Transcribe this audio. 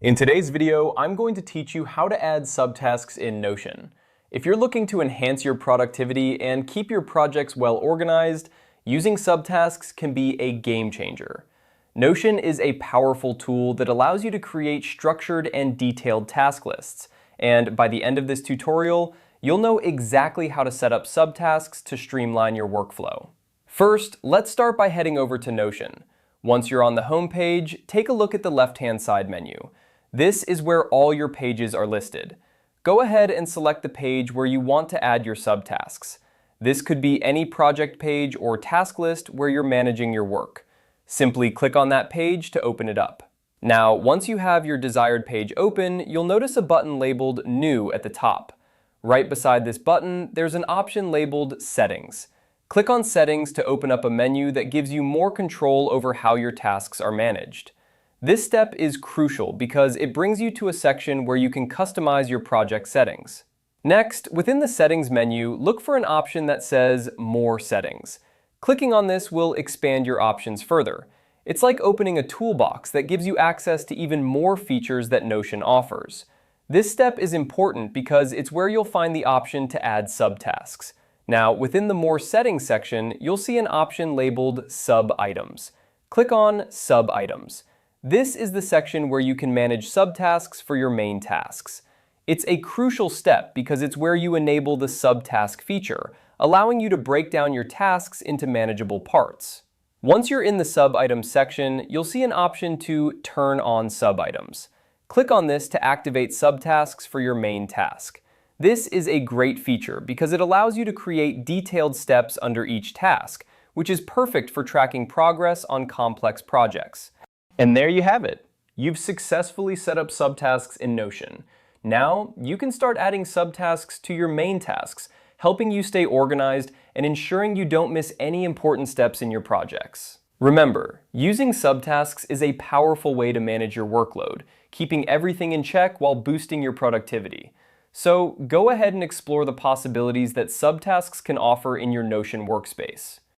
In today's video, I'm going to teach you how to add subtasks in Notion. If you're looking to enhance your productivity and keep your projects well organized, using subtasks can be a game changer. Notion is a powerful tool that allows you to create structured and detailed task lists, and by the end of this tutorial, you'll know exactly how to set up subtasks to streamline your workflow. First, let's start by heading over to Notion. Once you're on the home page, take a look at the left-hand side menu. This is where all your pages are listed. Go ahead and select the page where you want to add your subtasks. This could be any project page or task list where you're managing your work. Simply click on that page to open it up. Now, once you have your desired page open, you'll notice a button labeled New at the top. Right beside this button, there's an option labeled Settings. Click on Settings to open up a menu that gives you more control over how your tasks are managed. This step is crucial because it brings you to a section where you can customize your project settings. Next, within the Settings menu, look for an option that says More Settings. Clicking on this will expand your options further. It's like opening a toolbox that gives you access to even more features that Notion offers. This step is important because it's where you'll find the option to add subtasks. Now, within the More Settings section, you'll see an option labeled Sub-Items. Click on Sub-Items. This is the section where you can manage subtasks for your main tasks. It's a crucial step because it's where you enable the subtask feature, allowing you to break down your tasks into manageable parts. Once you're in the Sub-Items section, you'll see an option to Turn on Sub-Items. Click on this to activate subtasks for your main task. This is a great feature because it allows you to create detailed steps under each task, which is perfect for tracking progress on complex projects. And there you have it. You've successfully set up subtasks in Notion. Now, you can start adding subtasks to your main tasks, helping you stay organized and ensuring you don't miss any important steps in your projects. Remember, using subtasks is a powerful way to manage your workload, keeping everything in check while boosting your productivity. So go ahead and explore the possibilities that subtasks can offer in your Notion workspace.